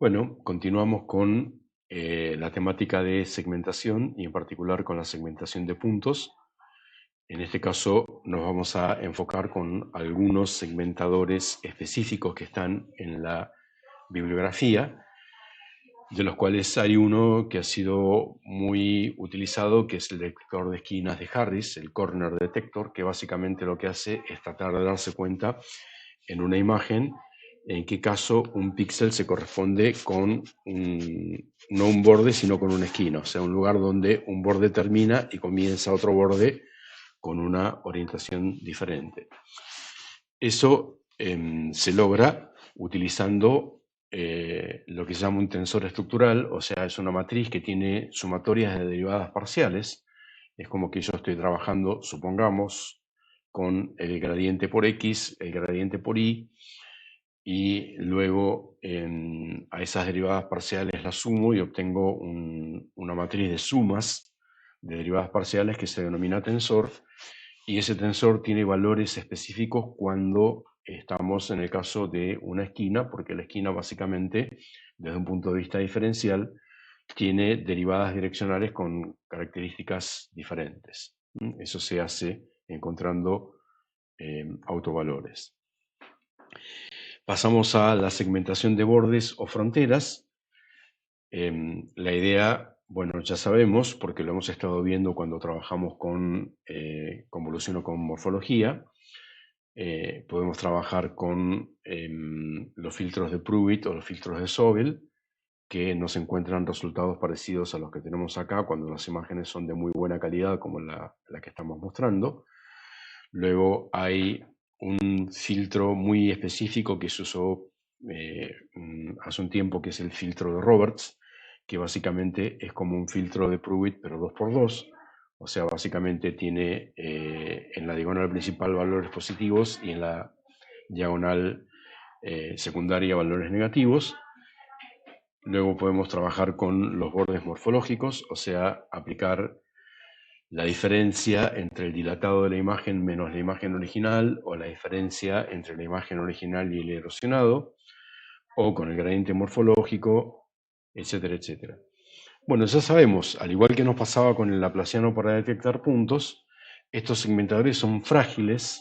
Bueno, continuamos con la temática de segmentación y en particular con la segmentación de puntos. En este caso nos vamos a enfocar con algunos segmentadores específicos que están en la bibliografía, de los cuales hay uno que ha sido muy utilizado, que es el detector de esquinas de Harris, el Corner Detector, que básicamente lo que hace es tratar de darse cuenta en una imagen en qué caso un píxel se corresponde con no un borde, sino con una esquina, o sea, un lugar donde un borde termina y comienza otro borde con una orientación diferente. Eso se logra utilizando lo que se llama un tensor estructural, o sea, es una matriz que tiene sumatorias de derivadas parciales. Es como que yo estoy trabajando, supongamos, con el gradiente por X, el gradiente por Y, y luego a esas derivadas parciales las sumo y obtengo una matriz de sumas de derivadas parciales que se denomina tensor, y ese tensor tiene valores específicos cuando estamos en el caso de una esquina, porque la esquina básicamente, desde un punto de vista diferencial, tiene derivadas direccionales con características diferentes. Eso se hace encontrando autovalores. Pasamos a la segmentación de bordes o fronteras. La idea, bueno, ya sabemos, porque lo hemos estado viendo cuando trabajamos con convolución o con morfología. Podemos trabajar con los filtros de Pruitt o los filtros de Sobel, que nos encuentran resultados parecidos a los que tenemos acá cuando las imágenes son de muy buena calidad, como la que estamos mostrando. Luego hay un filtro muy específico que se usó hace un tiempo, que es el filtro de Roberts, que básicamente es como un filtro de Pruitt, pero 2x2. O sea, básicamente tiene en la diagonal principal valores positivos y en la diagonal secundaria valores negativos. Luego podemos trabajar con los bordes morfológicos, o sea, aplicar la diferencia entre el dilatado de la imagen menos la imagen original, o la diferencia entre la imagen original y el erosionado, o con el gradiente morfológico, etcétera, etcétera. Bueno, ya sabemos, al igual que nos pasaba con el laplaciano para detectar puntos, estos segmentadores son frágiles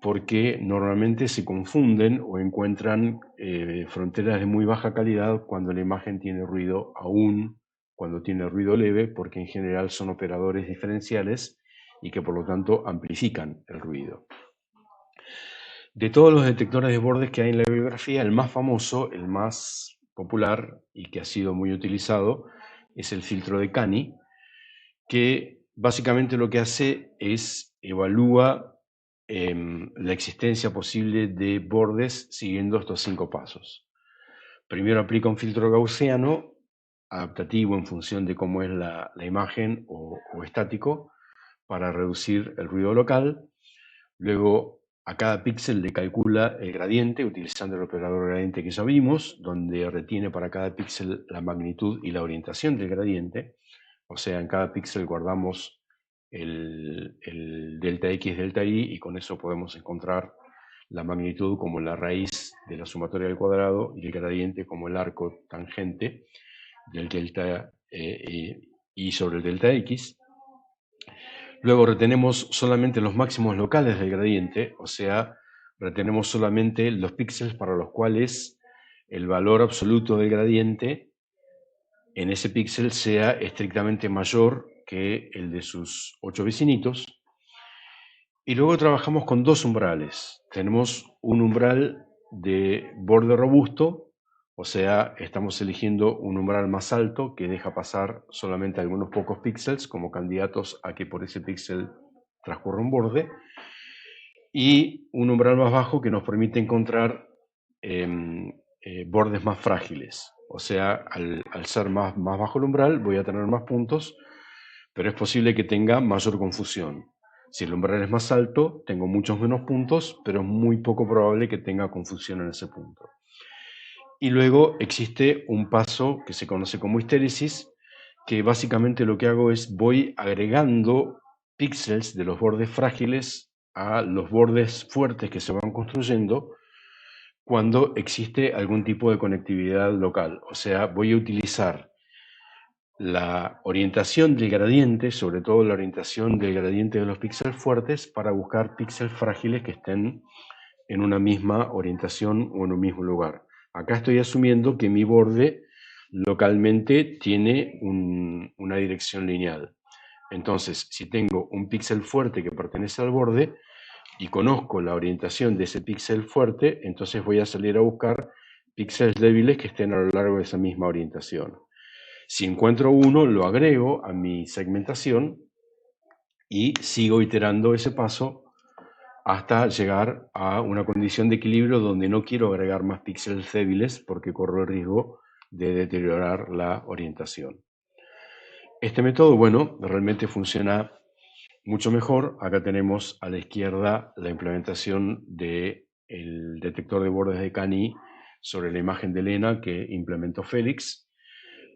porque normalmente se confunden o encuentran fronteras de muy baja calidad cuando la imagen tiene ruido, aún cuando tiene ruido leve, porque en general son operadores diferenciales y que por lo tanto amplifican el ruido. De todos los detectores de bordes que hay en la bibliografía, el más famoso, el más popular y que ha sido muy utilizado es el filtro de Cani, que básicamente lo que hace es evalúa la existencia posible de bordes siguiendo estos 5 pasos. Primero aplica un filtro gaussiano, adaptativo en función de cómo es la imagen o estático, para reducir el ruido local. Luego a cada píxel le calcula el gradiente utilizando el operador gradiente que ya vimos, donde retiene para cada píxel la magnitud y la orientación del gradiente. O sea, en cada píxel guardamos el delta X, delta Y, y con eso podemos encontrar la magnitud como la raíz de la sumatoria del cuadrado y el gradiente como el arco tangente del delta Y sobre el delta X. Luego retenemos solamente los máximos locales del gradiente, o sea, retenemos solamente los píxeles para los cuales el valor absoluto del gradiente en ese píxel sea estrictamente mayor que el de sus 8 vecinitos. Y luego trabajamos con 2 umbrales. Tenemos un umbral de borde robusto, o sea, estamos eligiendo un umbral más alto que deja pasar solamente algunos pocos píxeles como candidatos a que por ese píxel transcurra un borde, y un umbral más bajo que nos permite encontrar bordes más frágiles. O sea, al ser más bajo el umbral voy a tener más puntos, pero es posible que tenga mayor confusión. Si el umbral es más alto, tengo muchos menos puntos, pero es muy poco probable que tenga confusión en ese punto. Y luego existe un paso que se conoce como histéresis, que básicamente lo que hago es voy agregando píxeles de los bordes frágiles a los bordes fuertes que se van construyendo, cuando existe algún tipo de conectividad local. O sea, voy a utilizar la orientación del gradiente, sobre todo la orientación del gradiente de los píxeles fuertes, para buscar píxeles frágiles que estén en una misma orientación o en un mismo lugar. Acá estoy asumiendo que mi borde localmente tiene una dirección lineal. Entonces, si tengo un píxel fuerte que pertenece al borde y conozco la orientación de ese píxel fuerte, entonces voy a salir a buscar píxeles débiles que estén a lo largo de esa misma orientación. Si encuentro uno, lo agrego a mi segmentación y sigo iterando ese paso hasta llegar a una condición de equilibrio donde no quiero agregar más píxeles débiles porque corro el riesgo de deteriorar la orientación. Este método, bueno, realmente funciona mucho mejor. Acá tenemos a la izquierda la implementación del detector de bordes de Kani sobre la imagen de Elena que implementó Félix,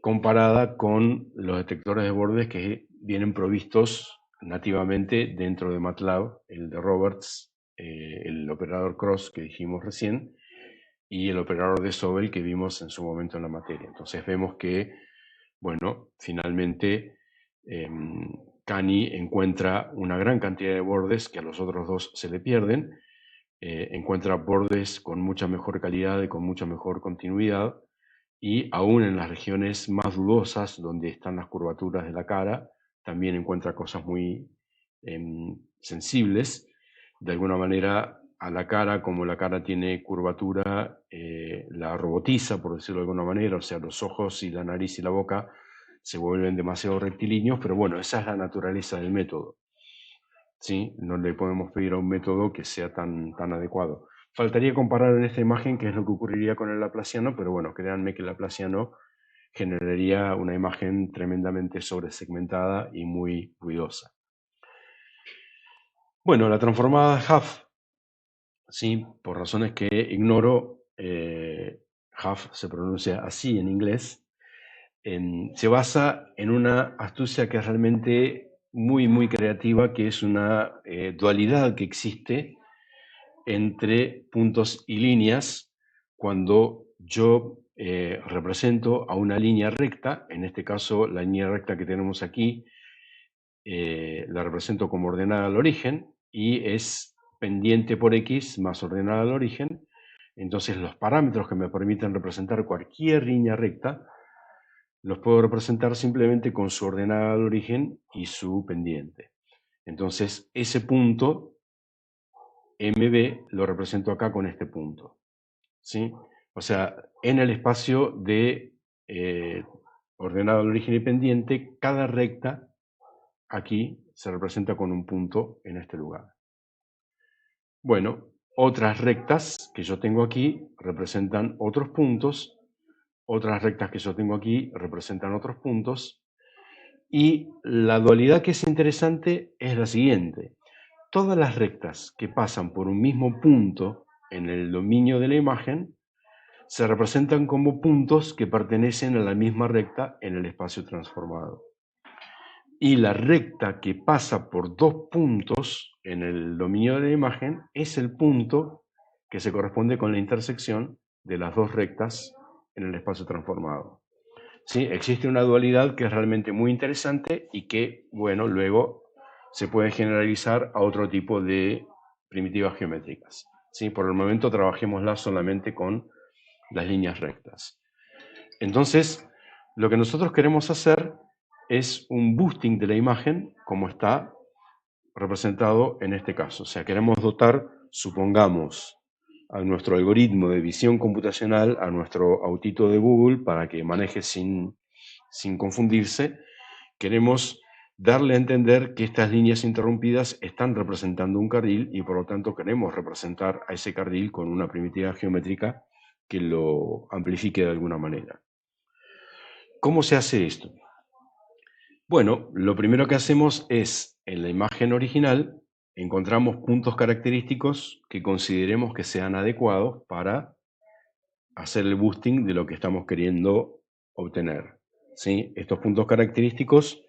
comparada con los detectores de bordes que vienen provistos nativamente dentro de MATLAB, el de Roberts, el operador cross que dijimos recién, y el operador de Sobel que vimos en su momento en la materia. Entonces vemos que, bueno, finalmente Kani encuentra una gran cantidad de bordes que a los otros dos se le pierden, encuentra bordes con mucha mejor calidad y con mucha mejor continuidad, y aún en las regiones más dudosas, donde están las curvaturas de la cara, también encuentra cosas muy sensibles. De alguna manera, a la cara, como la cara tiene curvatura, la robotiza, por decirlo de alguna manera, o sea, los ojos y la nariz y la boca se vuelven demasiado rectilíneos, pero bueno, esa es la naturaleza del método. ¿Sí? No le podemos pedir a un método que sea tan adecuado. Faltaría comparar en esta imagen qué es lo que ocurriría con el laplaciano, pero bueno, créanme que el laplaciano generaría una imagen tremendamente sobresegmentada y muy ruidosa. Bueno, la transformada de Huff, sí, por razones que ignoro, Huff se pronuncia así en inglés, se basa en una astucia que es realmente muy creativa, que es una dualidad que existe entre puntos y líneas cuando yo represento a una línea recta. En este caso, la línea recta que tenemos aquí la represento como ordenada al origen y es pendiente por X más ordenada al origen. Entonces los parámetros que me permiten representar cualquier línea recta los puedo representar simplemente con su ordenada al origen y su pendiente. Entonces ese punto MB lo represento acá con este punto, ¿sí? O sea, en el espacio de ordenado al origen y pendiente, cada recta aquí se representa con un punto en este lugar. Bueno, otras rectas que yo tengo aquí representan otros puntos, otras rectas que yo tengo aquí representan otros puntos, y la dualidad que es interesante es la siguiente. Todas las rectas que pasan por un mismo punto en el dominio de la imagen se representan como puntos que pertenecen a la misma recta en el espacio transformado. Y la recta que pasa por dos puntos en el dominio de la imagen es el punto que se corresponde con la intersección de las dos rectas en el espacio transformado. ¿Sí? Existe una dualidad que es realmente muy interesante y que, bueno, luego se puede generalizar a otro tipo de primitivas geométricas. ¿Sí? Por el momento trabajémosla solamente con las líneas rectas. Entonces, lo que nosotros queremos hacer es un boosting de la imagen como está representado en este caso. O sea, queremos dotar, supongamos, a nuestro algoritmo de visión computacional, a nuestro autito de Google, para que maneje sin confundirse. Queremos darle a entender que estas líneas interrumpidas están representando un carril y por lo tanto queremos representar a ese carril con una primitiva geométrica que lo amplifique de alguna manera. ¿Cómo se hace esto? Bueno, lo primero que hacemos es, en la imagen original, encontramos puntos característicos que consideremos que sean adecuados para hacer el boosting de lo que estamos queriendo obtener. ¿Sí? Estos puntos característicos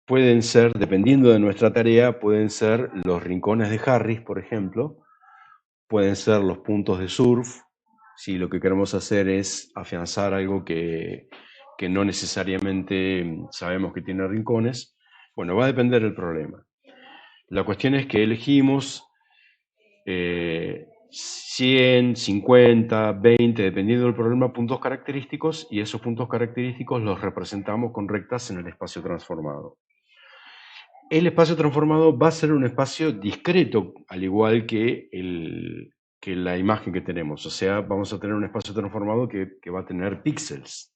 pueden ser, dependiendo de nuestra tarea, pueden ser los rincones de Harris, por ejemplo, pueden ser los puntos de surf, si lo que queremos hacer es afianzar algo que no necesariamente sabemos que tiene rincones. Bueno, va a depender del problema. La cuestión es que elegimos 100, 50, 20, dependiendo del problema, puntos característicos, y esos puntos característicos los representamos con rectas en el espacio transformado. El espacio transformado va a ser un espacio discreto, al igual que, que la imagen que tenemos. O sea, vamos a tener un espacio transformado que va a tener píxeles.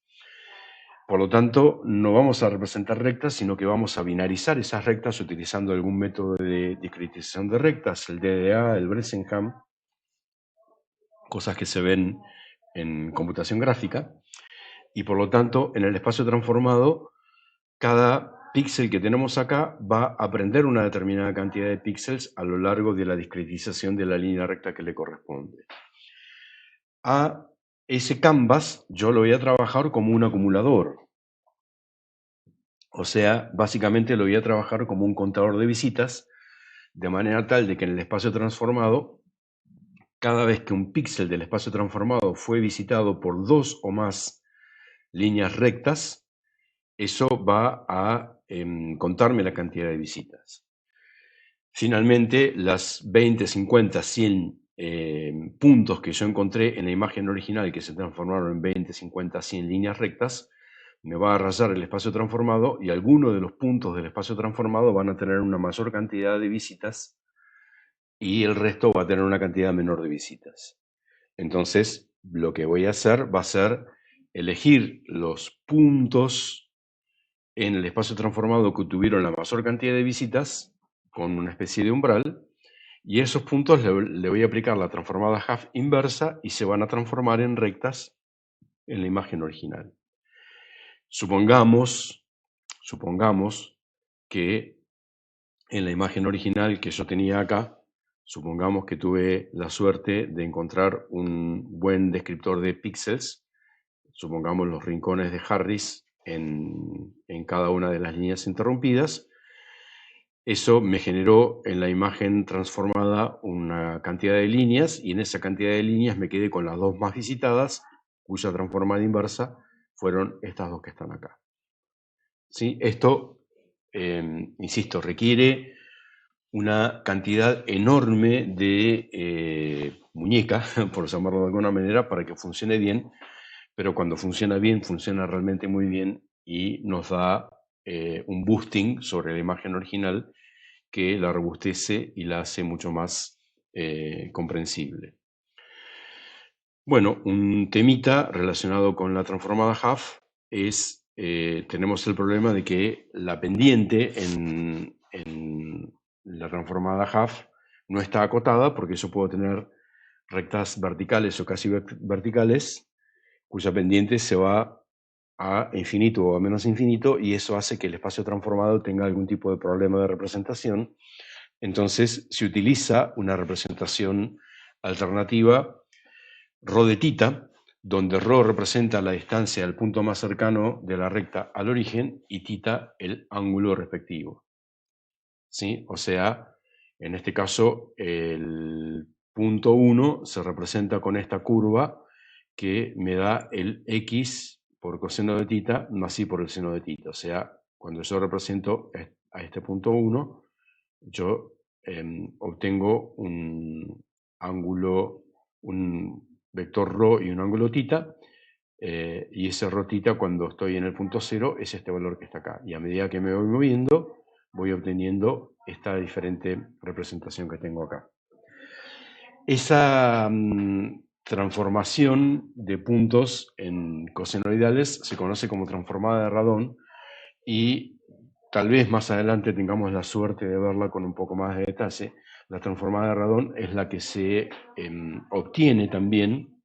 Por lo tanto, no vamos a representar rectas, sino que vamos a binarizar esas rectas utilizando algún método de discretización de rectas, el DDA, el Bresenham, cosas que se ven en computación gráfica. Y por lo tanto, en el espacio transformado, cada píxel que tenemos acá va a prender una determinada cantidad de píxeles a lo largo de la discretización de la línea recta que le corresponde. A ese canvas yo lo voy a trabajar como un acumulador. O sea, básicamente lo voy a trabajar como un contador de visitas, de manera tal de que en el espacio transformado, cada vez que un píxel del espacio transformado fue visitado por 2 o más líneas rectas, eso va a contarme la cantidad de visitas. Finalmente, las 20, 50, 100 puntos que yo encontré en la imagen original, que se transformaron en 20, 50, 100 líneas rectas, me va a rayar el espacio transformado, y algunos de los puntos del espacio transformado van a tener una mayor cantidad de visitas y el resto va a tener una cantidad menor de visitas. Entonces, lo que voy a hacer va a ser elegir los puntos en el espacio transformado que tuvieron la mayor cantidad de visitas con una especie de umbral, y esos puntos le voy a aplicar la transformada half inversa y se van a transformar en rectas en la imagen original. Supongamos que en la imagen original que yo tenía acá, supongamos que tuve la suerte de encontrar un buen descriptor de píxeles, supongamos los rincones de Harris en cada una de las líneas interrumpidas. Eso me generó en la imagen transformada una cantidad de líneas, y en esa cantidad de líneas me quedé con las dos más visitadas, cuya transformada inversa fueron estas dos que están acá. ¿Sí? Esto, insisto, requiere una cantidad enorme de muñeca, por llamarlo de alguna manera, para que funcione bien, pero cuando funciona bien, funciona realmente muy bien y nos da un boosting sobre la imagen original que la robustece y la hace mucho más comprensible. Bueno, un temita relacionado con la transformada half es, tenemos el problema de que la pendiente en la transformada half no está acotada, porque yo puedo tener rectas verticales o casi verticales cuya pendiente se va a infinito o a menos infinito, y eso hace que el espacio transformado tenga algún tipo de problema de representación. Entonces se utiliza una representación alternativa, ρ de tita, donde ρ representa la distancia del punto más cercano de la recta al origen y tita el ángulo respectivo. ¿Sí? O sea, en este caso, el punto 1 se representa con esta curva que me da el x por coseno de tita más y por el seno de tita. O sea, cuando yo represento a este punto 1, yo obtengo un ángulo, un vector ρ y un ángulo tita, y ese ρ tita, cuando estoy en el punto 0, es este valor que está acá. Y a medida que me voy moviendo, voy obteniendo esta diferente representación que tengo acá. Esa transformación de puntos en cosenoidales se conoce como transformada de Radon, y tal vez más adelante tengamos la suerte de verla con un poco más de detalle. La transformada de Radon es la que se obtiene también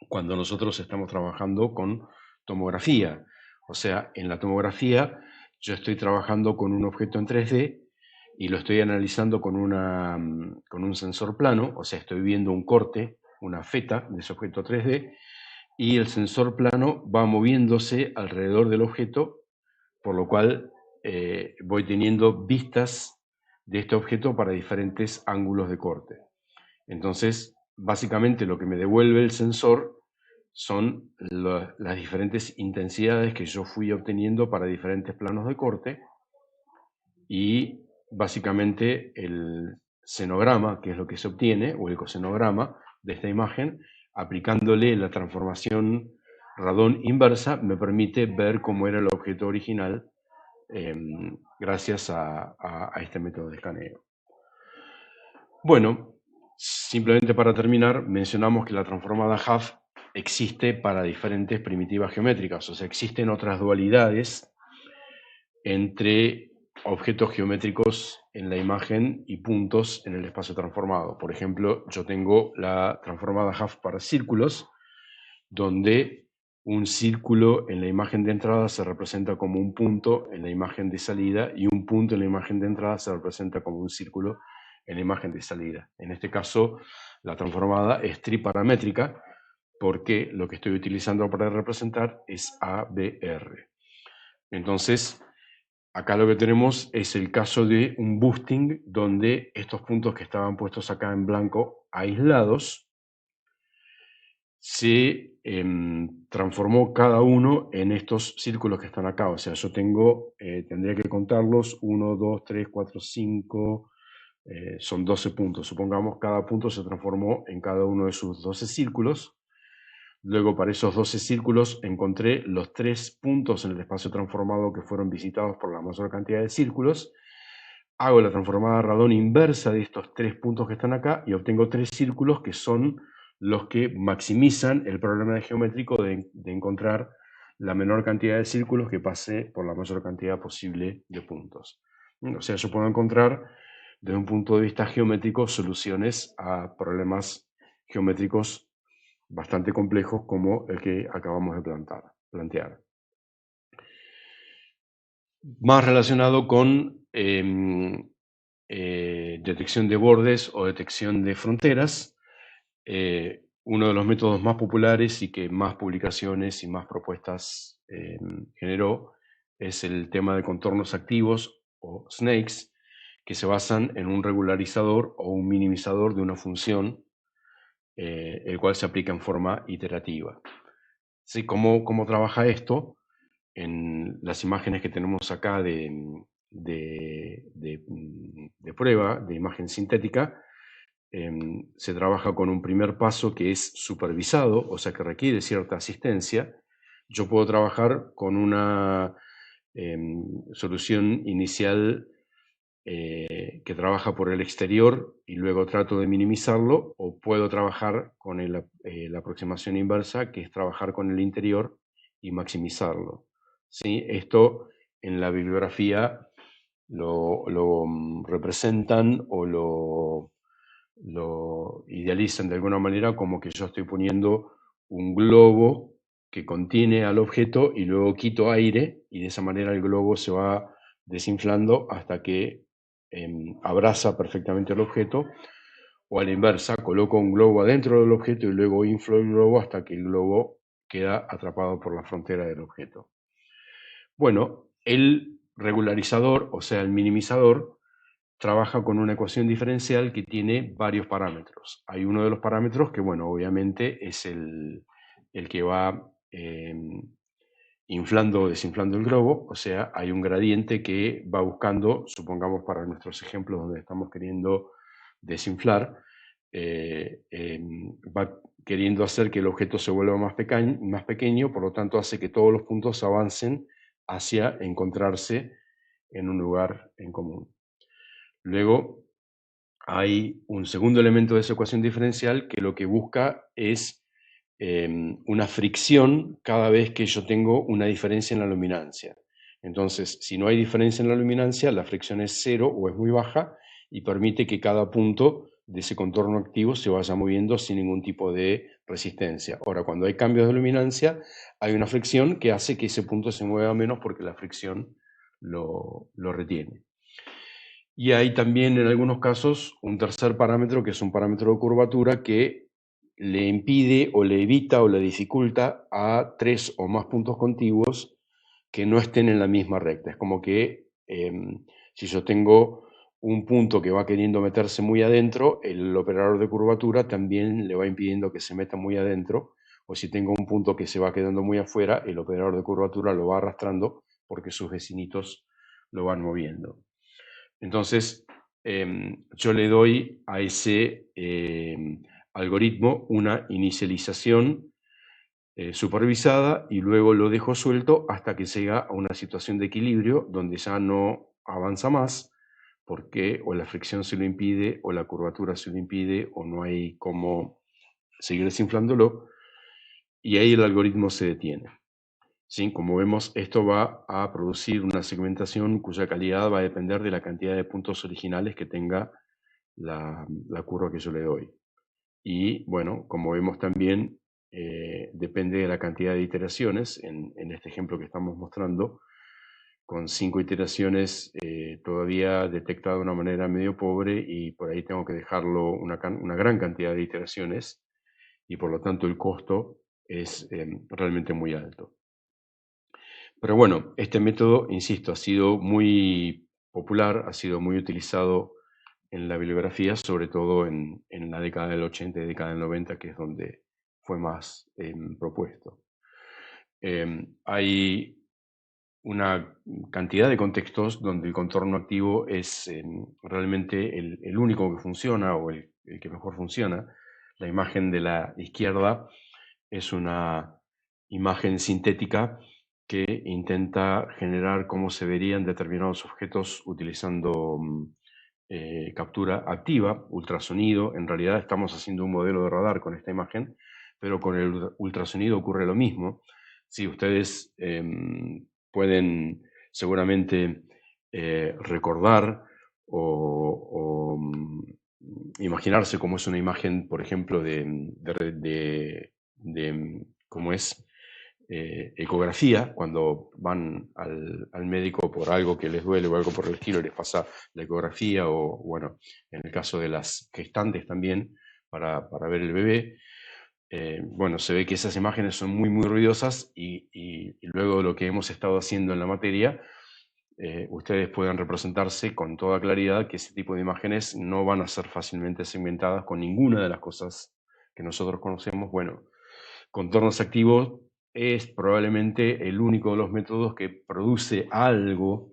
cuando nosotros estamos trabajando con tomografía. O sea, en la tomografía yo estoy trabajando con un objeto en 3D y lo estoy analizando con un sensor plano, o sea, estoy viendo un corte, una feta de ese objeto 3D, y el sensor plano va moviéndose alrededor del objeto, por lo cual voy teniendo vistas de este objeto para diferentes ángulos de corte. Entonces, básicamente lo que me devuelve el sensor son las diferentes intensidades que yo fui obteniendo para diferentes planos de corte y básicamente el senograma, que es lo que se obtiene, o el cosenograma de esta imagen, aplicándole la transformación radón inversa, me permite ver cómo era el objeto original gracias a este método de escaneo. Bueno, simplemente para terminar, mencionamos que la transformada Huff existe para diferentes primitivas geométricas, o sea, existen otras dualidades entre objetos geométricos en la imagen y puntos en el espacio transformado. Por ejemplo, yo tengo la transformada Huff para círculos, donde un círculo en la imagen de entrada se representa como un punto en la imagen de salida y un punto en la imagen de entrada se representa como un círculo en la imagen de salida. En este caso, la transformada es triparamétrica porque lo que estoy utilizando para representar es ABR. Entonces, acá lo que tenemos es el caso de un boosting donde estos puntos que estaban puestos acá en blanco aislados se transformó cada uno en estos círculos que están acá. O sea, yo tendría que contarlos, 1, 2, 3, 4, 5, son 12 puntos. Supongamos cada punto se transformó en cada uno de sus 12 círculos. Luego, para esos 12 círculos, encontré los 3 puntos en el espacio transformado que fueron visitados por la mayor cantidad de círculos. Hago la transformada radón inversa de estos 3 puntos que están acá y obtengo 3 círculos que son los que maximizan el problema geométrico de encontrar la menor cantidad de círculos que pase por la mayor cantidad posible de puntos. O sea, yo puedo encontrar desde un punto de vista geométrico soluciones a problemas geométricos bastante complejos como el que acabamos de plantear. Más relacionado con detección de bordes o detección de fronteras, uno de los métodos más populares y que más publicaciones y más propuestas generó es el tema de contornos activos o snakes, que se basan en un regularizador o un minimizador de una función, el cual se aplica en forma iterativa. ¿Sí? ¿Cómo trabaja esto? En las imágenes que tenemos acá de prueba, de imagen sintética, se trabaja con un primer paso que es supervisado, o sea que requiere cierta asistencia. Yo puedo trabajar con una solución inicial que trabaja por el exterior y luego trato de minimizarlo, o puedo trabajar con la aproximación inversa, que es trabajar con el interior y maximizarlo. ¿Sí? Esto en la bibliografía lo representan o lo idealizan de alguna manera como que yo estoy poniendo un globo que contiene al objeto y luego quito aire y de esa manera el globo se va desinflando hasta que abraza perfectamente el objeto, o a la inversa, coloco un globo adentro del objeto y luego inflo el globo hasta que el globo queda atrapado por la frontera del objeto. Bueno, el regularizador, o sea, el minimizador, trabaja con una ecuación diferencial que tiene varios parámetros. Hay uno de los parámetros que, bueno, obviamente es el que va inflando o desinflando el globo, o sea, hay un gradiente que va buscando, supongamos para nuestros ejemplos donde estamos queriendo desinflar, va queriendo hacer que el objeto se vuelva más pequeño, por lo tanto hace que todos los puntos avancen hacia encontrarse en un lugar en común. Luego hay un segundo elemento de esa ecuación diferencial que lo que busca es una fricción cada vez que yo tengo una diferencia en la luminancia. Entonces, si no hay diferencia en la luminancia, la fricción es cero o es muy baja y permite que cada punto de ese contorno activo se vaya moviendo sin ningún tipo de resistencia. Ahora, cuando hay cambios de luminancia, hay una fricción que hace que ese punto se mueva menos porque la fricción lo retiene. Y hay también en algunos casos un tercer parámetro que es un parámetro de curvatura que le impide o le evita o le dificulta a 3 o más puntos contiguos que no estén en la misma recta. Es como que si yo tengo un punto que va queriendo meterse muy adentro, el operador de curvatura también le va impidiendo que se meta muy adentro, o si tengo un punto que se va quedando muy afuera, el operador de curvatura lo va arrastrando porque sus vecinitos lo van moviendo. Entonces, yo le doy a ese algoritmo una inicialización supervisada y luego lo dejo suelto hasta que llega a una situación de equilibrio donde ya no avanza más porque o la fricción se lo impide o la curvatura se lo impide o no hay cómo seguir desinflándolo y ahí el algoritmo se detiene. ¿Sí? Como vemos, esto va a producir una segmentación cuya calidad va a depender de la cantidad de puntos originales que tenga la curva que yo le doy. Y bueno, como vemos también, depende de la cantidad de iteraciones. En este ejemplo que estamos mostrando, con 5 iteraciones todavía detecta de una manera medio pobre y por ahí tengo que dejarlo una gran cantidad de iteraciones y por lo tanto el costo es realmente muy alto. Pero bueno, este método, insisto, ha sido muy popular, ha sido muy utilizado en la bibliografía, sobre todo en la década del 80 y década del 90, que es donde fue más propuesto. Hay una cantidad de contextos donde el contorno activo es realmente el único que funciona o el que mejor funciona. La imagen de la izquierda es una imagen sintética que intenta generar cómo se verían determinados objetos utilizando captura activa, ultrasonido. En realidad estamos haciendo un modelo de radar con esta imagen, pero con el ultrasonido ocurre lo mismo. Si ustedes pueden seguramente recordar o imaginarse cómo es una imagen, por ejemplo, cómo es ecografía, cuando van al médico por algo que les duele o algo por el estilo, les pasa la ecografía o, bueno, en el caso de las gestantes también, para ver el bebé. Bueno, se ve que esas imágenes son muy, muy ruidosas y luego de lo que hemos estado haciendo en la materia, ustedes pueden representarse con toda claridad que ese tipo de imágenes no van a ser fácilmente segmentadas con ninguna de las cosas que nosotros conocemos. Bueno, contornos activos es probablemente el único de los métodos que produce algo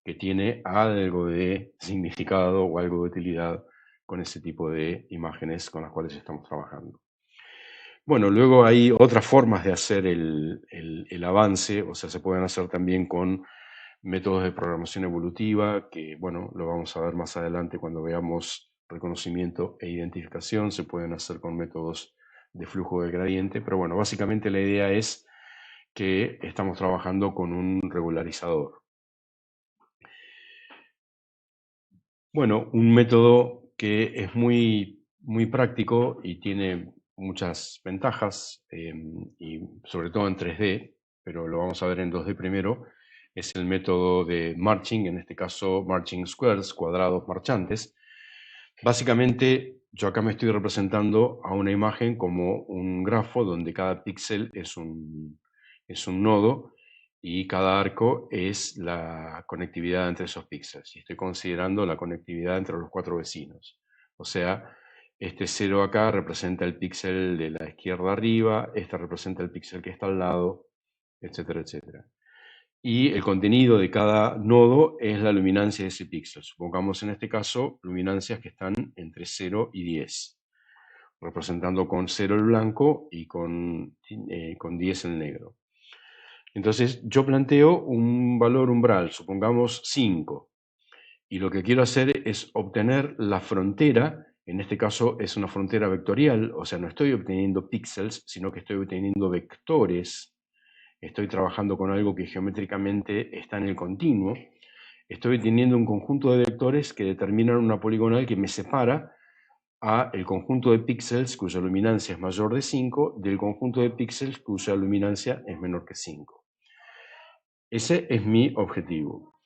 que tiene algo de significado o algo de utilidad con ese tipo de imágenes con las cuales estamos trabajando. Bueno, luego hay otras formas de hacer el avance, o sea, se pueden hacer también con métodos de programación evolutiva, que bueno, lo vamos a ver más adelante cuando veamos reconocimiento e identificación, se pueden hacer con métodos de flujo del gradiente, pero bueno, básicamente la idea es que estamos trabajando con un regularizador. Bueno, un método que es muy, muy práctico y tiene muchas ventajas, y sobre todo en 3D, pero lo vamos a ver en 2D primero, es el método de marching, en este caso marching squares, cuadrados marchantes. Básicamente, yo acá me estoy representando a una imagen como un grafo donde cada píxel es un nodo y cada arco es la conectividad entre esos píxeles. Y estoy considerando la conectividad entre los 4 vecinos. O sea, este 0 acá representa el píxel de la izquierda arriba, este representa el píxel que está al lado, etcétera, etcétera. Y el contenido de cada nodo es la luminancia de ese píxel. Supongamos en este caso luminancias que están entre 0 y 10, representando con 0 el blanco y con 10 el negro. Entonces yo planteo un valor umbral, supongamos 5, y lo que quiero hacer es obtener la frontera, en este caso es una frontera vectorial, o sea, no estoy obteniendo píxeles, sino que estoy obteniendo vectores. Estoy trabajando con algo que geométricamente está en el continuo. Estoy teniendo un conjunto de vectores que determinan una poligonal que me separa a el conjunto de píxeles cuya luminancia es mayor de 5 del conjunto de píxeles cuya luminancia es menor que 5. Ese es mi objetivo.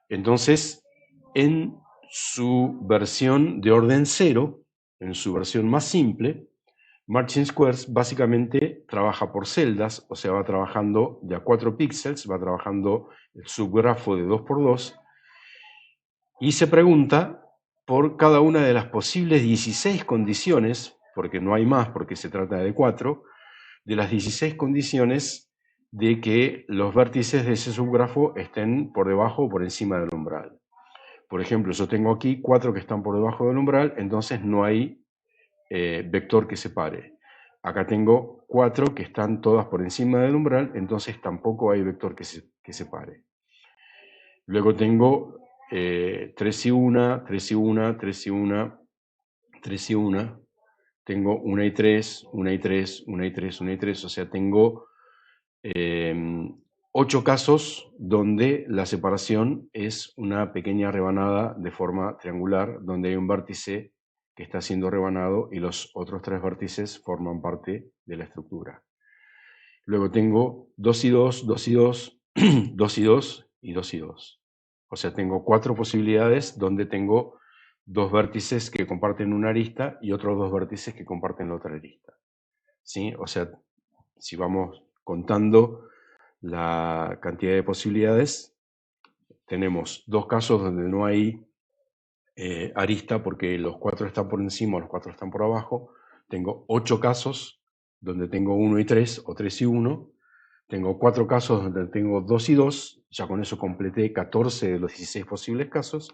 Entonces, en su versión de orden 0, en su versión más simple, Marching Squares básicamente trabaja por celdas, o sea, va trabajando de a 4 píxeles, va trabajando el subgrafo de 2×2, y se pregunta por cada una de las posibles 16 condiciones, porque no hay más, porque se trata de 4, de las 16 condiciones de que los vértices de ese subgrafo estén por debajo o por encima del umbral. Por ejemplo, yo tengo aquí 4 que están por debajo del umbral, entonces no hay vector que separe. Acá tengo 4 que están todas por encima del umbral, entonces tampoco hay vector que separe. Luego tengo 3 y 1, 3 y 1, 3 y 1, 3 y 1. Tengo 1 y 3, 1 y 3, 1 y 3, 1 y 3. O sea, tengo 8 casos donde la separación es una pequeña rebanada de forma triangular, donde hay un vértice que está siendo rebanado y los otros 3 vértices forman parte de la estructura. Luego tengo 2 y 2, 2 y 2, 2 y 2 y 2 y 2. O sea, tengo 4 posibilidades donde tengo 2 vértices que comparten una arista y otros 2 vértices que comparten la otra arista. ¿Sí? O sea, si vamos contando la cantidad de posibilidades, tenemos 2 casos donde no hay arista porque los 4 están por encima o los 4 están por abajo. Tengo 8 casos donde tengo 1 y 3 o 3 y 1. Tengo 4 casos donde tengo 2 y 2. Ya con eso completé 14 de los 16 posibles casos.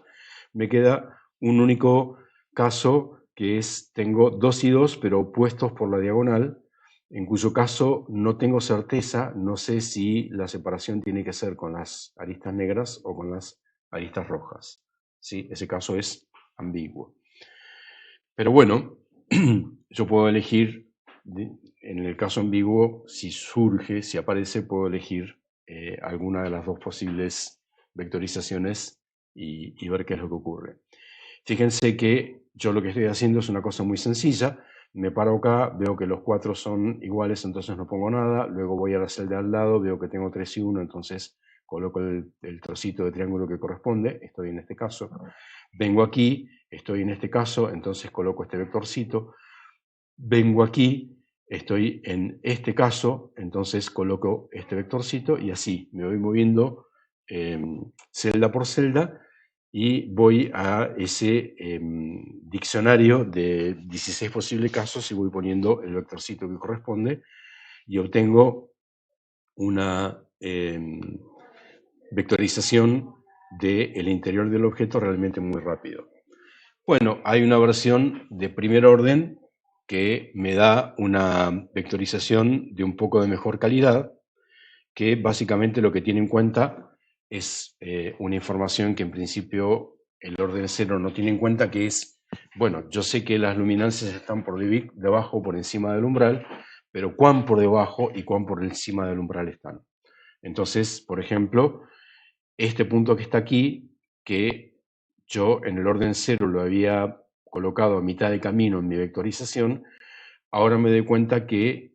Me queda un único caso que es, tengo 2 y 2 pero opuestos por la diagonal, en cuyo caso no tengo certeza, no sé si la separación tiene que ser con las aristas negras o con las aristas rojas. ¿Sí? Ese caso es ambiguo. Pero bueno, yo puedo elegir, en el caso ambiguo, si surge, si aparece, puedo elegir alguna de las dos posibles vectorizaciones y ver qué es lo que ocurre. Fíjense que yo lo que estoy haciendo es una cosa muy sencilla. Me paro acá, veo que los 4 son iguales, entonces no pongo nada. Luego voy a la celda al lado, veo que tengo 3 y 1, entonces coloco el trocito de triángulo que corresponde. Estoy en este caso. Vengo aquí, estoy en este caso, entonces coloco este vectorcito. Vengo aquí, estoy en este caso, entonces coloco este vectorcito y así me voy moviendo celda por celda y voy a ese diccionario de 16 posibles casos y voy poniendo el vectorcito que corresponde y obtengo una vectorización del interior del objeto realmente muy rápido. Bueno, hay una versión de primer orden que me da una vectorización de un poco de mejor calidad, que básicamente lo que tiene en cuenta es una información que en principio el orden cero no tiene en cuenta, que es, bueno, yo sé que las luminancias están por debajo o por encima del umbral, pero cuán por debajo y cuán por encima del umbral están. Entonces, por ejemplo, este punto que está aquí, que yo en el orden cero lo había colocado a mitad de camino en mi vectorización, ahora me doy cuenta que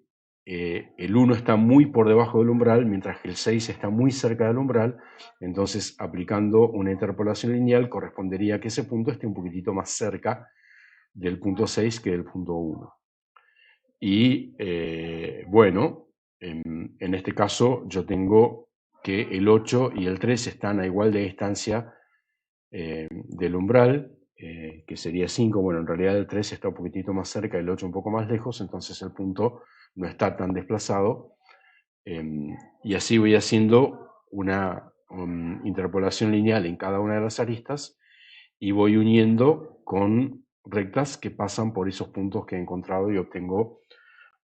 el 1 está muy por debajo del umbral, mientras que el 6 está muy cerca del umbral. Entonces, aplicando una interpolación lineal, correspondería que ese punto esté un poquitito más cerca del punto 6 que del punto 1. Y bueno, en este caso yo tengo que el 8 y el 3 están a igual de distancia del umbral, que sería 5. Bueno, en realidad el 3 está un poquitito más cerca, el 8 un poco más lejos, entonces el punto no está tan desplazado. Y así voy haciendo una interpolación lineal en cada una de las aristas y voy uniendo con rectas que pasan por esos puntos que he encontrado y obtengo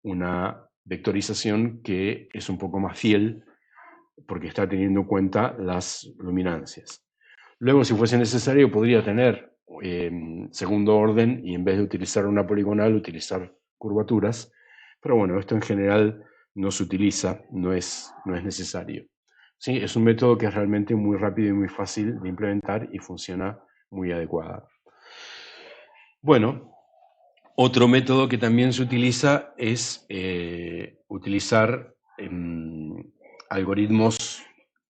una vectorización que es un poco más fiel porque está teniendo en cuenta las luminancias. Luego, si fuese necesario, podría tener segundo orden y en vez de utilizar una poligonal, utilizar curvaturas. Pero bueno, esto en general no se utiliza, no es necesario. ¿Sí? Es un método que es realmente muy rápido y muy fácil de implementar y funciona muy adecuada. Bueno, otro método que también se utiliza es utilizar algoritmos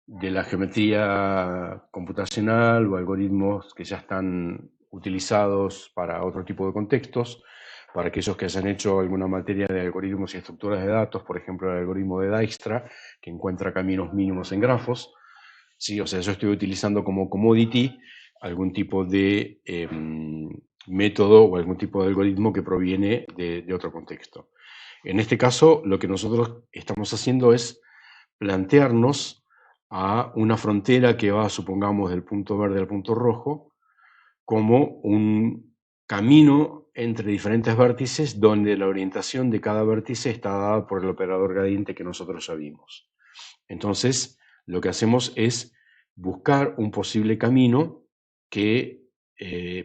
de la geometría computacional o algoritmos que ya están utilizados para otro tipo de contextos, para aquellos que hayan hecho alguna materia de algoritmos y estructuras de datos, por ejemplo el algoritmo de Dijkstra, que encuentra caminos mínimos en grafos. Sí, o sea, yo estoy utilizando como commodity algún tipo de método o algún tipo de algoritmo que proviene de otro contexto. En este caso, lo que nosotros estamos haciendo es plantearnos a una frontera que va, supongamos, del punto verde al punto rojo, como un camino entre diferentes vértices donde la orientación de cada vértice está dada por el operador gradiente que nosotros ya vimos. Entonces, lo que hacemos es buscar un posible camino que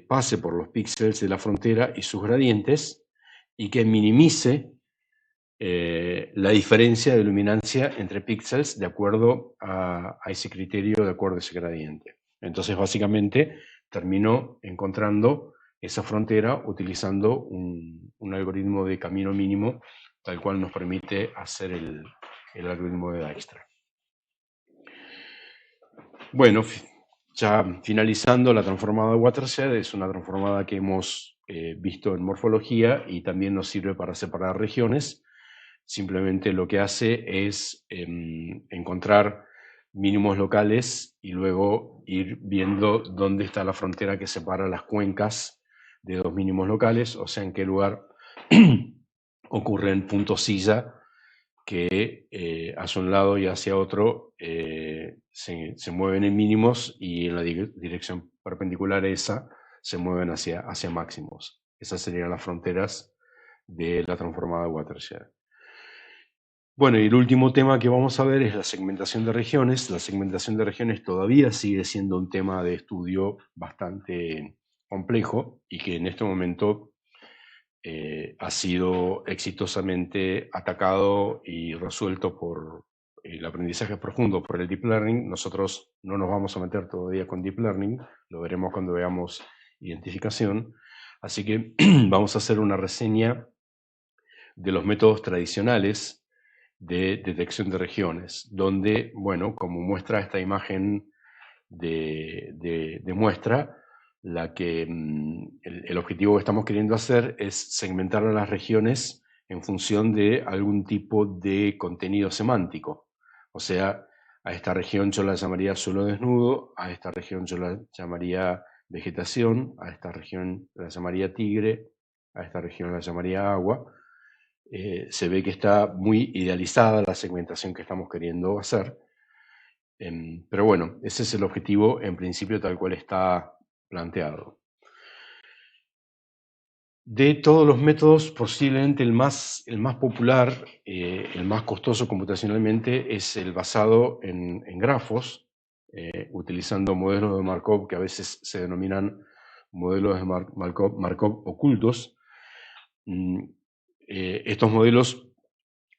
pase por los píxeles de la frontera y sus gradientes y que minimice la diferencia de luminancia entre píxeles de acuerdo a ese criterio, de acuerdo a ese gradiente. Entonces, básicamente, termino encontrando esa frontera utilizando un algoritmo de camino mínimo, tal cual nos permite hacer el algoritmo de Dijkstra. Bueno, ya finalizando, la transformada de Watershed es una transformada que hemos visto en morfología y también nos sirve para separar regiones. Simplemente lo que hace es encontrar mínimos locales y luego ir viendo dónde está la frontera que separa las cuencas de dos mínimos locales, o sea, en qué lugar ocurren puntos silla que hacia un lado y hacia otro se mueven en mínimos y en la dirección perpendicular a esa se mueven hacia máximos. Esas serían las fronteras de la transformada de Watershed. Bueno, y el último tema que vamos a ver es la segmentación de regiones. La segmentación de regiones todavía sigue siendo un tema de estudio bastante complejo y que en este momento ha sido exitosamente atacado y resuelto por el aprendizaje profundo, por el Deep Learning. Nosotros no nos vamos a meter todavía con Deep Learning, lo veremos cuando veamos identificación. Así que vamos a hacer una reseña de los métodos tradicionales de detección de regiones, donde, bueno, como muestra esta imagen de muestra, el objetivo que estamos queriendo hacer es segmentar a las regiones en función de algún tipo de contenido semántico. O sea, a esta región yo la llamaría suelo desnudo, a esta región yo la llamaría vegetación, a esta región la llamaría tigre, a esta región la llamaría agua. Se ve que está muy idealizada la segmentación que estamos queriendo hacer. Pero bueno, ese es el objetivo en principio tal cual está planteado. De todos los métodos, posiblemente el más popular, el más costoso computacionalmente, es el basado en grafos, utilizando modelos de Markov que a veces se denominan modelos de Markov ocultos. Estos modelos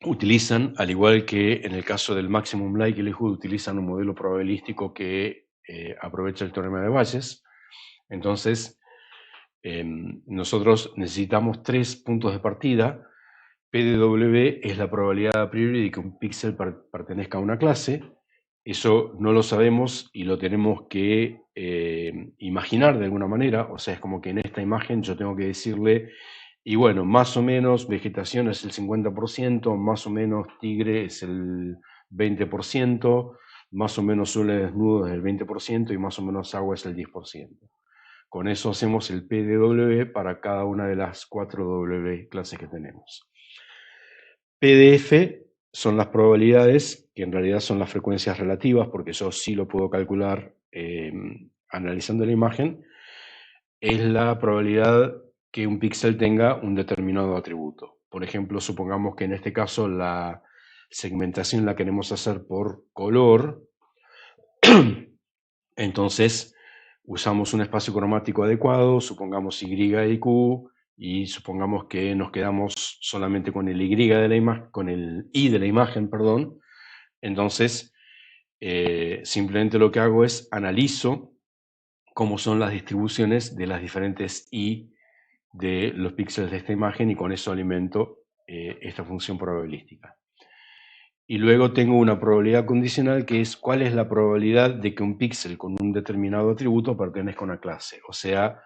utilizan, al igual que en el caso del Maximum Likelihood, utilizan un modelo probabilístico que aprovecha el teorema de Bayes. Entonces, nosotros necesitamos 3 puntos de partida. P de W es la probabilidad a priori de que un píxel pertenezca a una clase. Eso no lo sabemos y lo tenemos que imaginar de alguna manera. O sea, es como que en esta imagen yo tengo que decirle, y bueno, más o menos vegetación es el 50%, más o menos tigre es el 20%, más o menos suelo desnudo es el 20% y más o menos agua es el 10%. Con eso hacemos el P de W para cada una de las 4 W clases que tenemos. P de F son las probabilidades, que en realidad son las frecuencias relativas, porque yo sí lo puedo calcular analizando la imagen. Es la probabilidad que un píxel tenga un determinado atributo. Por ejemplo, supongamos que en este caso la segmentación la queremos hacer por color. Entonces, usamos un espacio cromático adecuado, supongamos Y y Q, y supongamos que nos quedamos solamente con el Y de la imagen, con el I de la imagen, perdón. Entonces, simplemente lo que hago es analizo cómo son las distribuciones de las diferentes I de los píxeles de esta imagen y con eso alimento esta función probabilística. Y luego tengo una probabilidad condicional que es cuál es la probabilidad de que un píxel con un determinado atributo pertenezca a una clase. O sea,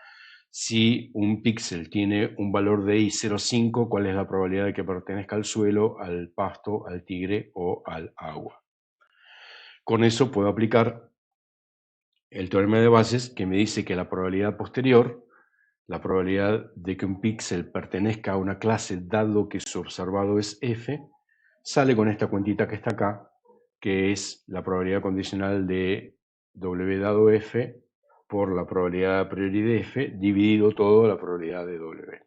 si un píxel tiene un valor de I0,5, ¿cuál es la probabilidad de que pertenezca al suelo, al pasto, al tigre o al agua? Con eso puedo aplicar el teorema de Bayes, que me dice que la probabilidad posterior, la probabilidad de que un píxel pertenezca a una clase dado que su observado es f, sale con esta cuentita que está acá, que es la probabilidad condicional de w dado f por la probabilidad a priori de f, dividido todo la probabilidad de w.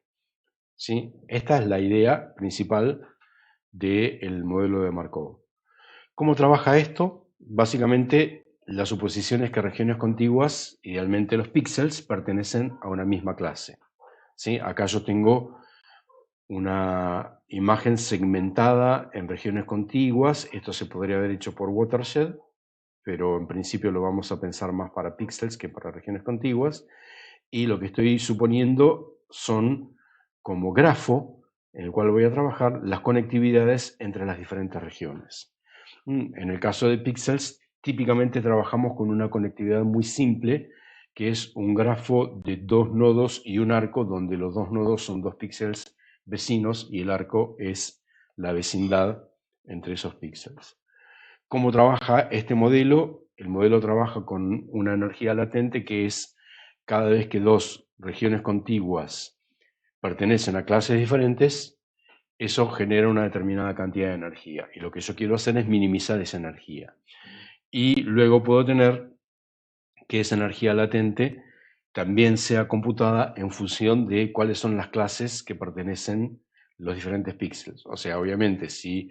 ¿Sí? Esta es la idea principal del modelo de Markov. ¿Cómo trabaja esto? Básicamente, la suposición es que regiones contiguas, idealmente los píxeles, pertenecen a una misma clase. ¿Sí? Acá yo tengo una imagen segmentada en regiones contiguas. Esto se podría haber hecho por watershed, pero en principio lo vamos a pensar más para píxeles que para regiones contiguas. Y lo que estoy suponiendo son como grafo en el cual voy a trabajar las conectividades entre las diferentes regiones. En el caso de píxeles, típicamente trabajamos con una conectividad muy simple, que es un grafo de dos nodos y un arco, donde los dos nodos son dos píxeles vecinos y el arco es la vecindad entre esos píxeles. ¿Cómo trabaja este modelo? El modelo trabaja con una energía latente que es cada vez que dos regiones contiguas pertenecen a clases diferentes, eso genera una determinada cantidad de energía. Y lo que yo quiero hacer es minimizar esa energía. Y luego puedo tener que esa energía latente también sea computada en función de cuáles son las clases que pertenecen los diferentes píxeles. O sea, obviamente, si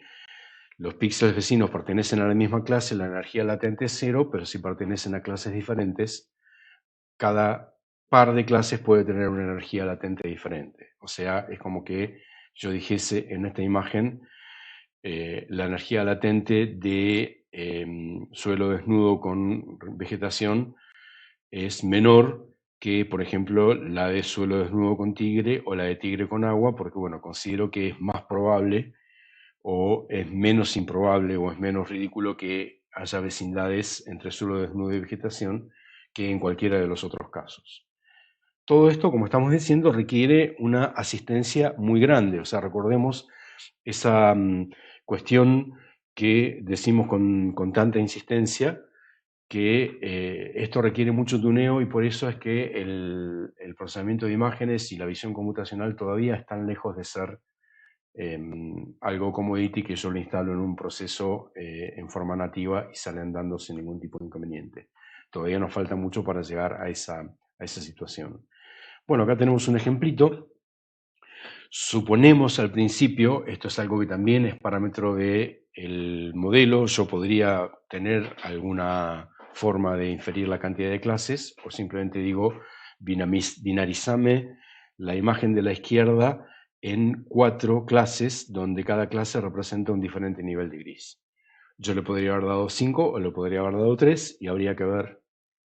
los píxeles vecinos pertenecen a la misma clase, la energía latente es cero, pero si pertenecen a clases diferentes, cada par de clases puede tener una energía latente diferente. O sea, es como que yo dijese en esta imagen, la energía latente de suelo desnudo con vegetación es menor que, por ejemplo, la de suelo desnudo con tigre o la de tigre con agua, porque, bueno, considero que es más probable o es menos improbable o es menos ridículo que haya vecindades entre suelo desnudo y vegetación que en cualquiera de los otros casos. Todo esto, como estamos diciendo, requiere una asistencia muy grande. O sea, recordemos esa cuestión que decimos con tanta insistencia, que esto requiere mucho tuneo y por eso es que el procesamiento de imágenes y la visión computacional todavía están lejos de ser algo commodity que yo lo instalo en un proceso en forma nativa y sale andando sin ningún tipo de inconveniente. Todavía nos falta mucho para llegar a esa situación. Bueno, acá tenemos un ejemplito. Suponemos al principio, esto es algo que también es parámetro del modelo, yo podría tener alguna forma de inferir la cantidad de clases, o simplemente digo, binarizame la imagen de la izquierda en 4 clases, donde cada clase representa un diferente nivel de gris. Yo le podría haber dado 5 o le podría haber dado 3 y habría que ver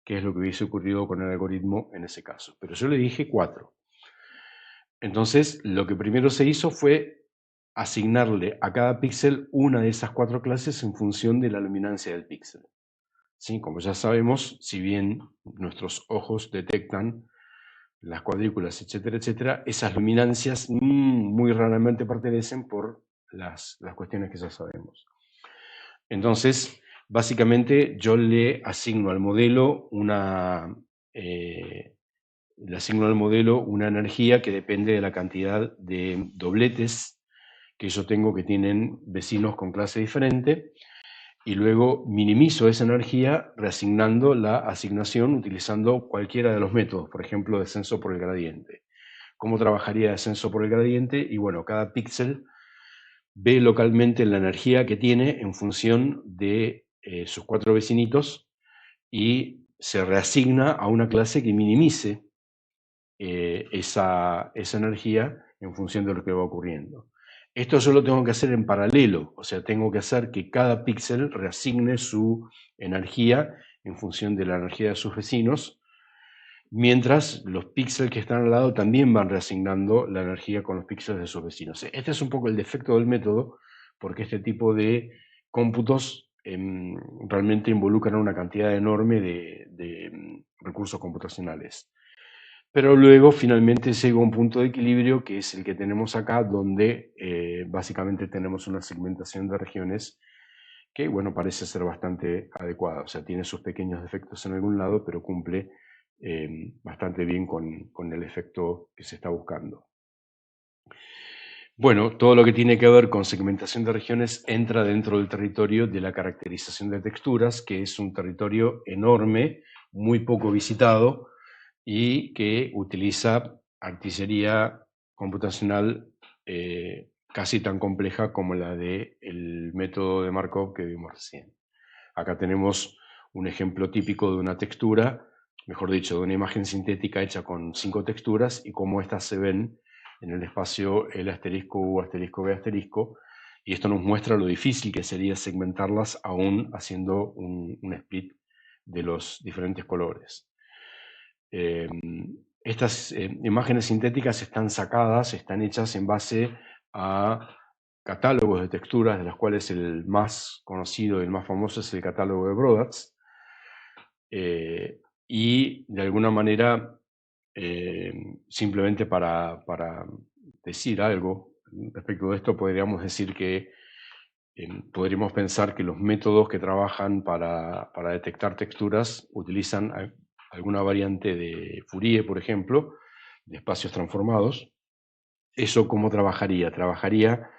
qué es lo que hubiese ocurrido con el algoritmo en ese caso. Pero yo le dije 4. Entonces, lo que primero se hizo fue asignarle a cada píxel una de esas 4 clases en función de la luminancia del píxel. ¿Sí? Como ya sabemos, si bien nuestros ojos detectan las cuadrículas, etcétera, etcétera, esas luminancias muy raramente pertenecen por las cuestiones que ya sabemos. Entonces, básicamente yo le asigno al modelo una energía que depende de la cantidad de dobletes que yo tengo que tienen vecinos con clase diferente, y luego minimizo esa energía reasignando la asignación utilizando cualquiera de los métodos, por ejemplo, descenso por el gradiente. ¿Cómo trabajaría descenso por el gradiente? Y bueno, cada píxel ve localmente la energía que tiene en función de sus 4 vecinitos y se reasigna a una clase que minimice esa energía en función de lo que va ocurriendo. Esto yo lo tengo que hacer en paralelo, o sea, tengo que hacer que cada píxel reasigne su energía en función de la energía de sus vecinos, mientras los píxeles que están al lado también van reasignando la energía con los píxeles de sus vecinos. Este es un poco el defecto del método, porque este tipo de cómputos realmente involucran una cantidad enorme de recursos computacionales. Pero luego finalmente llega un punto de equilibrio que es el que tenemos acá, donde básicamente tenemos una segmentación de regiones que, bueno, parece ser bastante adecuada. O sea, tiene sus pequeños defectos en algún lado, pero cumple bastante bien con el efecto que se está buscando. Bueno, todo lo que tiene que ver con segmentación de regiones entra dentro del territorio de la caracterización de texturas, que es un territorio enorme, muy poco visitado y que utiliza artillería computacional casi tan compleja como la del método de Markov que vimos recién. Acá tenemos un ejemplo típico de una textura, mejor dicho, de una imagen sintética hecha con 5 texturas y cómo estas se ven en el espacio L asterisco, U asterisco, B asterisco, y esto nos muestra lo difícil que sería segmentarlas aún haciendo un split de los diferentes colores. Estas imágenes sintéticas están sacadas, están hechas en base a catálogos de texturas, de las cuales el más conocido y el más famoso es el catálogo de Brodats, y de alguna manera, simplemente para decir algo respecto de esto, podríamos decir que podríamos pensar que los métodos que trabajan para detectar texturas utilizan alguna variante de Fourier, por ejemplo, de espacios transformados. ¿Eso cómo trabajaría? Trabajaría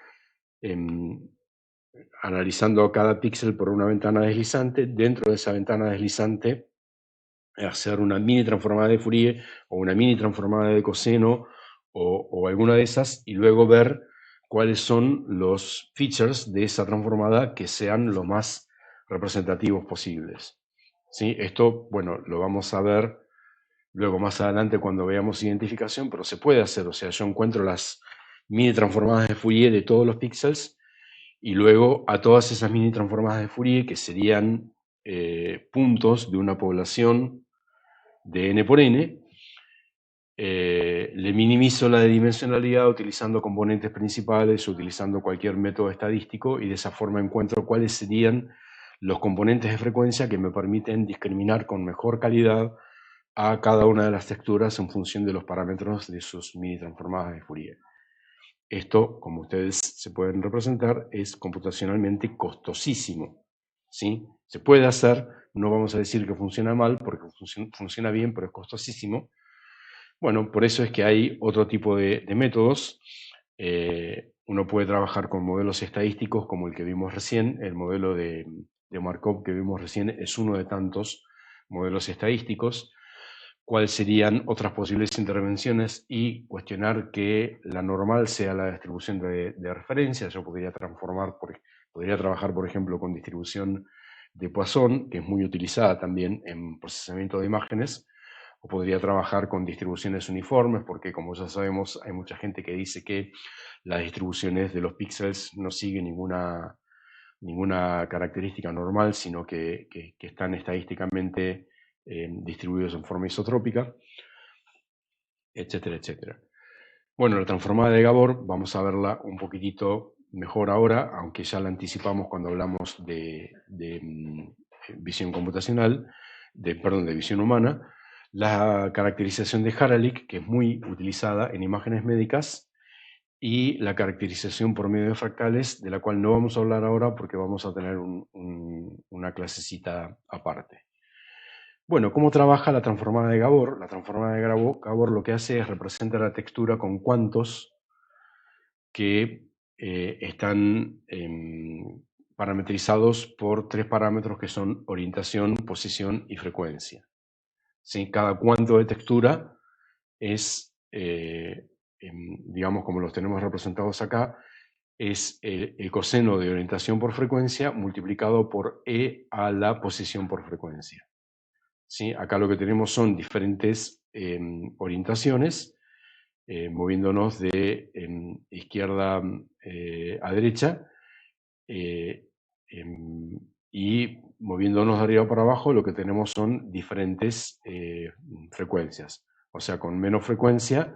analizando cada píxel por una ventana deslizante. Dentro de esa ventana deslizante, hacer una mini transformada de Fourier o una mini transformada de coseno o alguna de esas, y luego ver cuáles son los features de esa transformada que sean lo más representativos posibles. ¿Sí? Esto, bueno, lo vamos a ver luego más adelante cuando veamos identificación, pero se puede hacer. O sea, yo encuentro las mini transformadas de Fourier de todos los píxeles y luego a todas esas mini transformadas de Fourier, que serían puntos de una población de n por n, le minimizo la dimensionalidad utilizando componentes principales, utilizando cualquier método estadístico, y de esa forma encuentro cuáles serían los componentes de frecuencia que me permiten discriminar con mejor calidad a cada una de las texturas en función de los parámetros de sus mini transformadas de Fourier. Esto, como ustedes se pueden representar, es computacionalmente costosísimo, ¿sí? Se puede hacer, no vamos a decir que funciona mal, porque funciona bien, pero es costosísimo. Bueno, por eso es que hay otro tipo de métodos. Uno puede trabajar con modelos estadísticos como el que vimos recién. El modelo de Markov que vimos recién es uno de tantos modelos estadísticos. ¿Cuáles serían otras posibles intervenciones? Y cuestionar que la normal sea la distribución de referencia. Yo podría trabajar, por ejemplo, con distribución de Poisson, que es muy utilizada también en procesamiento de imágenes, o podría trabajar con distribuciones uniformes, porque como ya sabemos, hay mucha gente que dice que las distribuciones de los píxeles no siguen ninguna característica normal, sino que están estadísticamente distribuidos en forma isotrópica, etcétera, etcétera. Bueno, la transformada de Gabor vamos a verla un poquitito mejor ahora, aunque ya la anticipamos cuando hablamos de visión computacional, de visión humana. La caracterización de Haralick, que es muy utilizada en imágenes médicas, y la caracterización por medio de fractales, de la cual no vamos a hablar ahora porque vamos a tener una clasecita aparte. Bueno, ¿cómo trabaja la transformada de Gabor? La transformada de Gabor lo que hace es representar la textura con cuantos que están parametrizados por 3 parámetros que son orientación, posición y frecuencia. ¿Sí? Cada cuanto de textura es, digamos como los tenemos representados acá, es el coseno de orientación por frecuencia multiplicado por e a la posición por frecuencia. ¿Sí? Acá lo que tenemos son diferentes orientaciones, moviéndonos de izquierda a derecha, y moviéndonos de arriba para abajo, lo que tenemos son diferentes frecuencias. O sea, con menos frecuencia,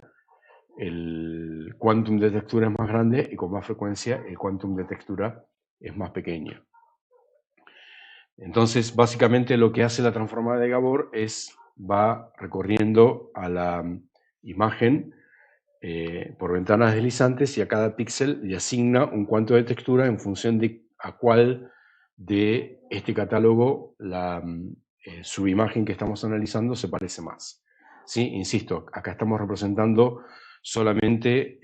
el quantum de textura es más grande, y con más frecuencia, el quantum de textura es más pequeño. Entonces, básicamente lo que hace la transformada de Gabor es, va recorriendo a la imagen por ventanas deslizantes, y a cada píxel le asigna un cuanto de textura en función de a cuál de este catálogo, la subimagen que estamos analizando se parece más. ¿Sí? Insisto, acá estamos representando solamente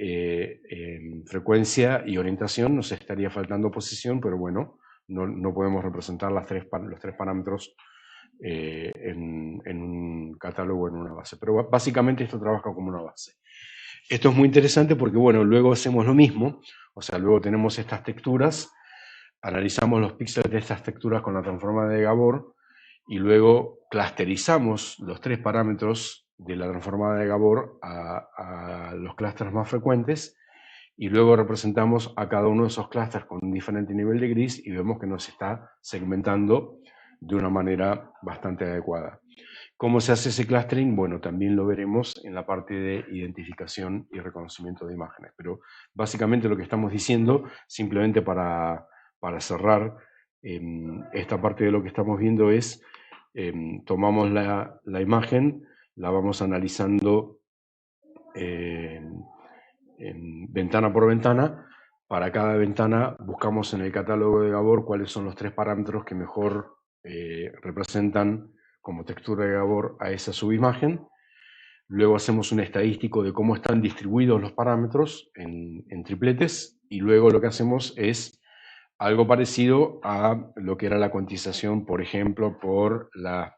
frecuencia y orientación, nos estaría faltando posición, pero bueno, no podemos representar los tres parámetros en un catálogo, en una base. Pero básicamente esto trabaja como una base. Esto es muy interesante porque, bueno, luego hacemos lo mismo, o sea, luego tenemos estas texturas, analizamos los píxeles de estas texturas con la transformada de Gabor y luego clusterizamos los tres parámetros de la transformada de Gabor a los clústeres más frecuentes y luego representamos a cada uno de esos clústeres con un diferente nivel de gris y vemos que nos está segmentando de una manera bastante adecuada. ¿Cómo se hace ese clustering? Bueno, también lo veremos en la parte de identificación y reconocimiento de imágenes. Pero básicamente lo que estamos diciendo, simplemente para cerrar esta parte de lo que estamos viendo es, tomamos la imagen, la vamos analizando ventana por ventana. Para cada ventana buscamos en el catálogo de Gabor cuáles son los tres parámetros que mejor representan como textura de Gabor a esa subimagen. Luego hacemos un estadístico de cómo están distribuidos los parámetros en tripletes y luego lo que hacemos es algo parecido a lo que era la cuantización, por ejemplo, por la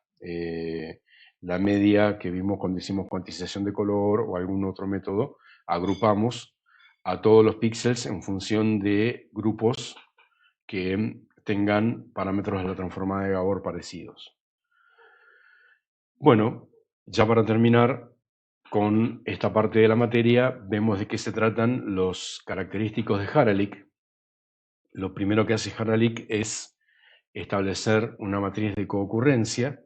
media que vimos cuando hicimos cuantización de color o algún otro método. Agrupamos a todos los píxeles en función de grupos que tengan parámetros de la transformada de Gabor parecidos. Bueno, ya para terminar con esta parte de la materia, vemos de qué se tratan los característicos de Haralick. Lo primero que hace Haralick es establecer una matriz de coocurrencia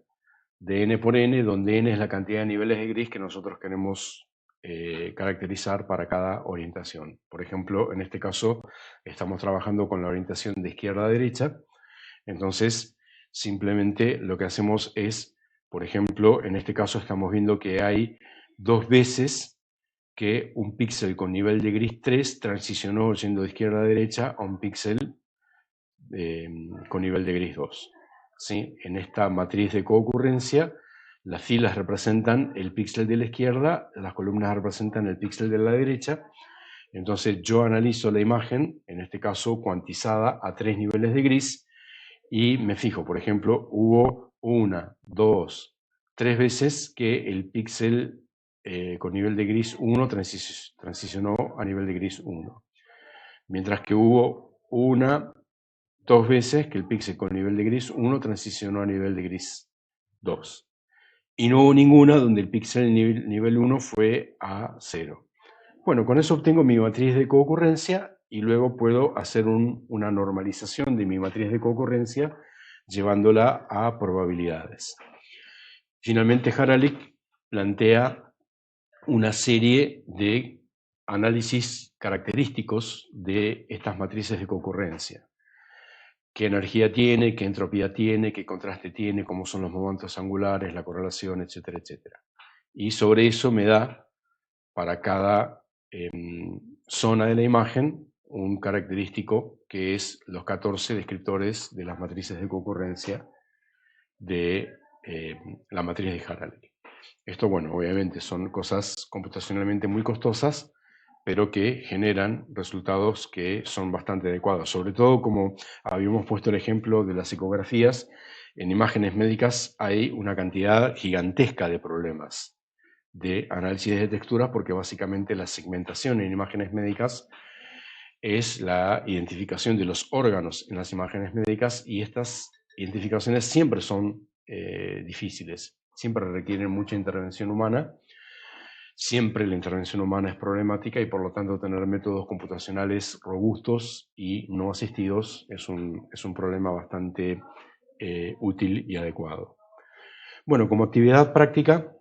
de n por n, donde n es la cantidad de niveles de gris que nosotros queremos caracterizar para cada orientación. Por ejemplo, en este caso estamos trabajando con la orientación de izquierda a derecha, entonces simplemente lo que hacemos es, por ejemplo, en este caso estamos viendo que hay 2 veces que un píxel con nivel de gris 3 transicionó yendo de izquierda a derecha a un píxel con nivel de gris 2. ¿Sí? En esta matriz de coocurrencia, las filas representan el píxel de la izquierda, las columnas representan el píxel de la derecha. Entonces yo analizo la imagen, en este caso cuantizada a 3 niveles de gris, y me fijo, por ejemplo, hubo 1, 2, 3 veces que el píxel con nivel de gris 1 transicionó a nivel de gris 1. Mientras que hubo 2 veces que el píxel con nivel de gris 1 transicionó a nivel de gris 2. Y no hubo ninguna donde el píxel nivel 1 fue a 0. Bueno, con eso obtengo mi matriz de coocurrencia y luego puedo hacer una normalización de mi matriz de coocurrencia llevándola a probabilidades. Finalmente, Haralick plantea una serie de análisis característicos de estas matrices de coocurrencia. Qué energía tiene, qué entropía tiene, qué contraste tiene, cómo son los momentos angulares, la correlación, etcétera, etcétera. Y sobre eso me da para cada zona de la imagen un característico que es los 14 descriptores de las matrices de concurrencia de la matriz de Haralick. Esto, bueno, obviamente son cosas computacionalmente muy costosas, pero que generan resultados que son bastante adecuados. Sobre todo, como habíamos puesto el ejemplo de las ecografías, en imágenes médicas hay una cantidad gigantesca de problemas de análisis de texturas, porque básicamente la segmentación en imágenes médicas es la identificación de los órganos en las imágenes médicas, y estas identificaciones siempre son difíciles, siempre requieren mucha intervención humana. Siempre la intervención humana es problemática y por lo tanto tener métodos computacionales robustos y no asistidos es un problema bastante útil y adecuado. Bueno, como actividad práctica,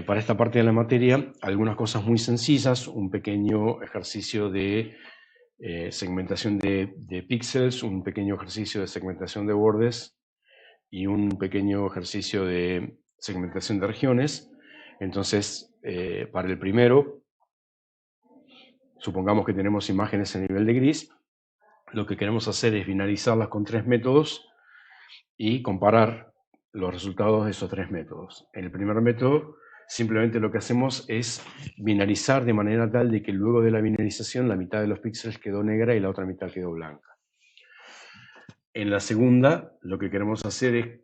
para esta parte de la materia, algunas cosas muy sencillas, un pequeño ejercicio de segmentación de píxeles, un pequeño ejercicio de segmentación de bordes y un pequeño ejercicio de segmentación de regiones. Entonces, para el primero, supongamos que tenemos imágenes a nivel de gris, lo que queremos hacer es binarizarlas con 3 métodos y comparar los resultados de esos 3 métodos. En el primer método, simplemente lo que hacemos es binarizar de manera tal de que luego de la binarización la mitad de los píxeles quedó negra y la otra mitad quedó blanca. En la segunda, lo que queremos hacer es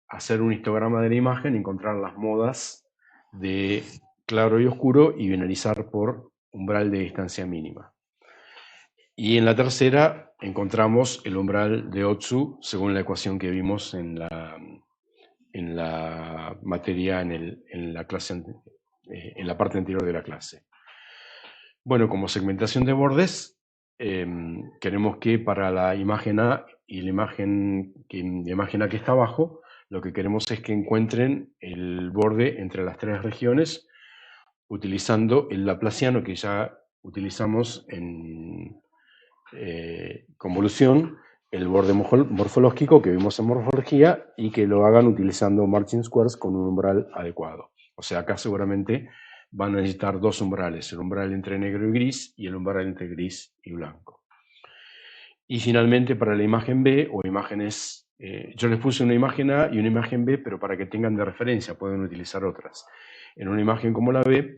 hacer un histograma de la imagen, encontrar las modas de claro y oscuro y binarizar por umbral de distancia mínima. Y en la tercera encontramos el umbral de Otsu según la ecuación que vimos en la materia en la clase, en la parte anterior de la clase. Bueno, como segmentación de bordes, queremos que para la imagen A y la imagen A que está abajo, lo que queremos es que encuentren el borde entre las 3 regiones utilizando el laplaciano que ya utilizamos en convolución, el borde morfológico que vimos en morfología y que lo hagan utilizando margin squares con un umbral adecuado. O sea, acá seguramente van a necesitar 2 umbrales, el umbral entre negro y gris y el umbral entre gris y blanco. Y finalmente para la imagen B o imágenes, yo les puse una imagen A y una imagen B, pero para que tengan de referencia pueden utilizar otras. En una imagen como la B,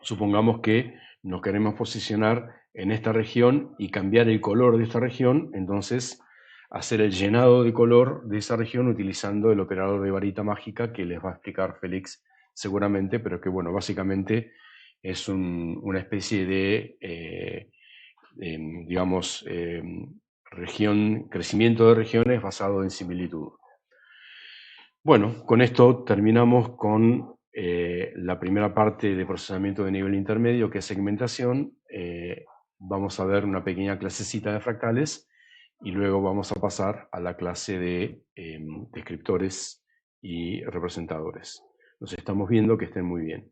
supongamos que nos queremos posicionar en esta región y cambiar el color de esta región, entonces hacer el llenado de color de esa región utilizando el operador de varita mágica que les va a explicar Félix seguramente, pero que bueno, básicamente es una especie de, digamos, crecimiento de regiones basado en similitud. Bueno, con esto terminamos con la primera parte de procesamiento de nivel intermedio, que es segmentación. Vamos a ver una pequeña clasecita de fractales y luego vamos a pasar a la clase de descriptores y representadores. Nos estamos viendo, que estén muy bien.